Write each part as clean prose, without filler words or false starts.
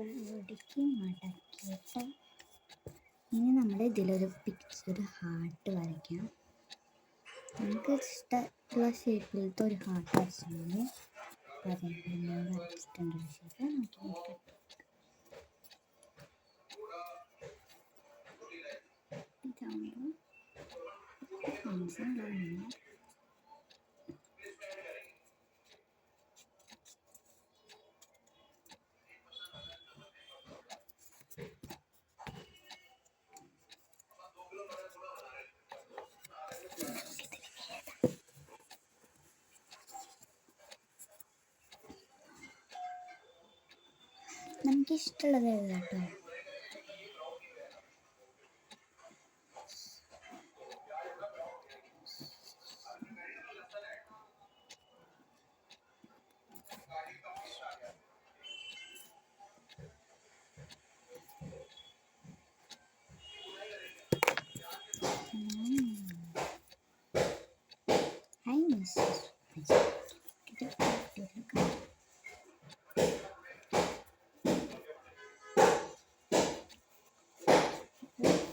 ഒടുക്കി മടക്കിയിട്ട് ഇനി നമ്മൾ ഇതിലൊരു ഒരു ഹാർട്ട് വരയ്ക്കാം. നമുക്ക് ഇഷ്ടമുള്ള ഷേപ്പിലത്തെ ഒരു ഹാർട്ട് വരച്ചാൽ വരച്ചിട്ടുണ്ട്. ഷേപ്പ് നോക്കി ഇതാകുമ്പോൾ മനസ്സിലാവുന്നില്ല. നമുക്കിഷ്ടമുള്ളത് കേട്ടോ.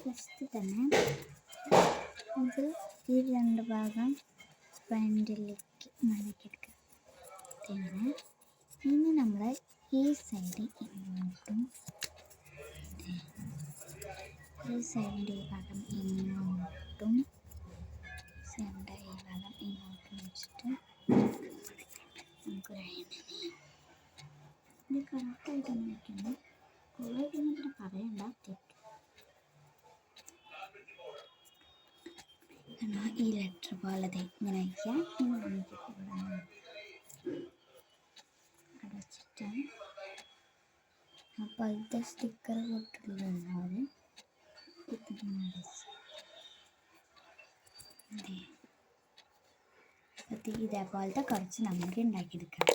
ഫസ്റ്റ് തന്നെ ഇത് ഈ രണ്ട് ഭാഗം ഫ്രണ്ടിലേക്ക് മടക്കിയെടുക്കുക. പിന്നെ ഇനി നമ്മൾ ഈ സൈഡ് ഇങ്ങോട്ടും ഈ സൈഡിൻ്റെ ഈ ഭാഗം ഇങ്ങോട്ടും സൈഡിൻ്റെ ഈ ഭാഗം ഇങ്ങോട്ടും വെച്ചിട്ട് നമുക്ക് ഇത് കറക്റ്റായിട്ട് വയ്ക്കണം. കുറേ പിന്നെ പറയണ്ട, തെറ്റും. ഈ ലെറ്റർ പോലെ ഇങ്ങനെ വയ്ക്കുക. ഇനി നമുക്ക് അടച്ചിട്ട് അപ്പോൾ ഇത് സ്റ്റിക്കർ പൊട്ടിട്ടുണ്ടാവും. ഇതേപോലത്തെ കുറച്ച് നമുക്ക് ഉണ്ടാക്കിയെടുക്കാം.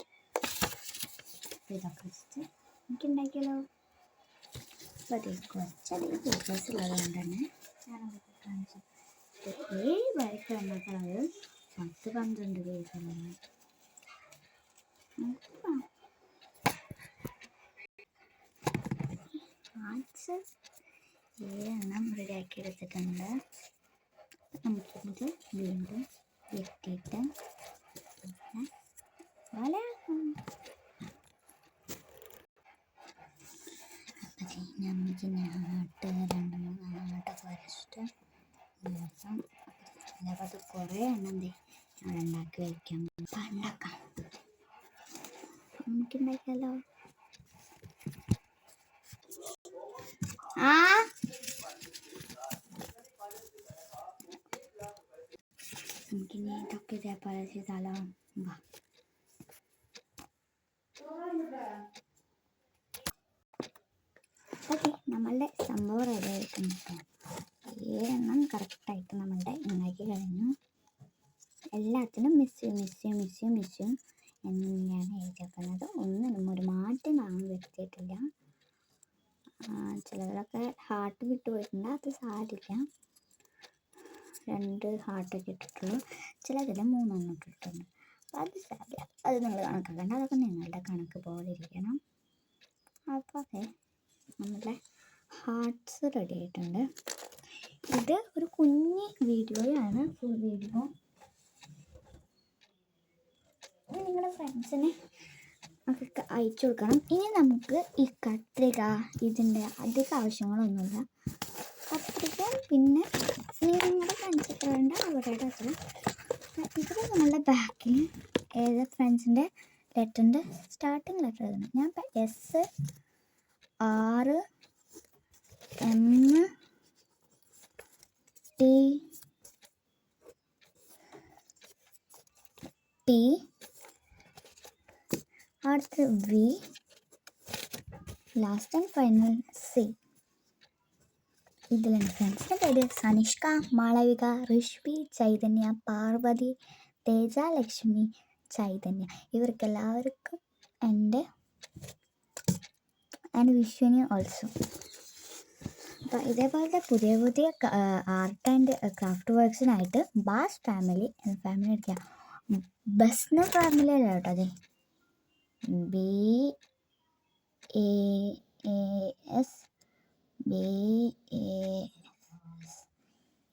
ഇതൊക്കെ വെച്ചിട്ട് നമുക്ക് ഉണ്ടാക്കിയാലോ. അപ്പോൾ അത് കുറച്ചധികം പേപ്പേഴ്സ് ഉള്ളത് കൊണ്ട് തന്നെ ഞാനതൊക്കെ കാണിച്ചു. 7 വരയ്ക്ക് വന്നപ്പോഴത് 10-12 പേജുകളാണ്. ആർട്സ് 7 റെഡിയാക്കി എടുത്തിട്ടുണ്ട്. നമുക്കിത് വീണ്ടും വെട്ടിയിട്ട് വലയാക്കാം. അപ്പം നമുക്ക് ഹാർട്ട് 2-3 ഹാർട്ടൊക്കെ വരച്ചിട്ട് അത് കുറേ എണ്ണം ഞാൻ ഉണ്ടാക്കി വയ്ക്കാം. ഉണ്ടാക്കാം, നമുക്കുണ്ടാക്കിയാലോ. നമുക്കിനി ഇതൊക്കെ ഇതേപോലെ ചെയ്താലോ. ഓക്കെ, നമ്മളുടെ സംഭവം റെഡി ആയിട്ടുണ്ട്. 7 കറക്റ്റായിട്ട് നമ്മളുടെ ഉണ്ടാക്കി കഴിഞ്ഞു. എല്ലാത്തിനും മിസ്സും എന്നാണ് എഴുതിയേക്കുന്നത്. ഒന്നിനും ഒരു മാറ്റം നാം വരുത്തിയിട്ടില്ല. ചിലതൊക്കെ ഹാർട്ട് വിട്ടുപോയിട്ടുണ്ട്, അത് സാരില്ല. 2 ഹാർട്ടൊക്കെ ഇട്ടിട്ടുള്ളൂ, ചിലതിൽ 3 ഇട്ടിട്ടുണ്ട്. അത് സാരില്ല, അത് നിങ്ങൾ കണക്കാക്കണ്ട, അതൊക്കെ നിങ്ങളുടെ കണക്ക് പോലെ ഇരിക്കണം. അപ്പോൾ അതെ, നമ്മളുടെ ഹാർട്ട്സ് റെഡി ആയിട്ടുണ്ട്. ഇത് ഒരു കുഞ്ഞ് വീഡിയോയാണ്, ഫുൾ വീഡിയോ. നിങ്ങളുടെ ഫ്രണ്ട്സിനെ ഒക്കെ അയച്ചു കൊടുക്കണം. ഇനി നമുക്ക് ഈ കത്രിക ഇതിൻ്റെ അധിക ആവശ്യങ്ങളൊന്നുമില്ല. കത്രിക പിന്നെ നിങ്ങളുടെ ഫ്രണ്ട്സൊക്കെ വേണ്ട അവരുടെ അത്ര. ഇതിൽ നമ്മളുടെ ബാക്കിൽ ഏത് ഫ്രണ്ട്സിൻ്റെ ലെറ്ററിൻ്റെ സ്റ്റാർട്ടിങ് ലെറ്റർ എഴുതണം. ഞാൻ ഇപ്പം SRMT അടുത്ത V, last and final C. ഇതിലാണ് ഫ്രണ്ട്സിൻ്റെ പേര് സനിഷ്ക, മാളവിക, ഋഷ്വി, ചൈതന്യ, പാർവതി, തേജ, ലക്ഷ്മി, ചൈതന്യ. ഇവർക്കെല്ലാവർക്കും എൻ്റെ ആൻഡ് വിഷ്വനി ഓൾസോ. അപ്പോൾ ഇതേപോലത്തെ പുതിയ പുതിയ ആർട്ട് ആൻഡ് ക്രാഫ്റ്റ് വർക്ക്സിനായിട്ട് ബാസ് ഫാമിലി എന്ന ഫാമിലി അടിക്കുക. ബസ്ന ഫാമിലി അല്ല കേട്ടോ, അതെ BAAS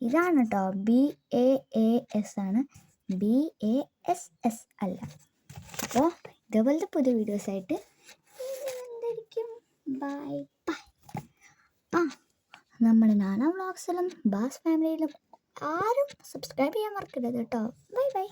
ഇതാണ് കേട്ടോ, BAAS ആണ്, BASS അല്ല. അപ്പോൾ ഇതേപോലത്തെ പുതിയ വീഡിയോസായിട്ട് എന്തായിരിക്കും. Bye bye. നമ്മുടെ നാനാ വ്ളോഗ്സിലും ബാസ് ഫാമിലിയിലും ആരും സബ്സ്ക്രൈബ് ചെയ്യാൻ മറക്കരുത് കേട്ടോ. Bye bye.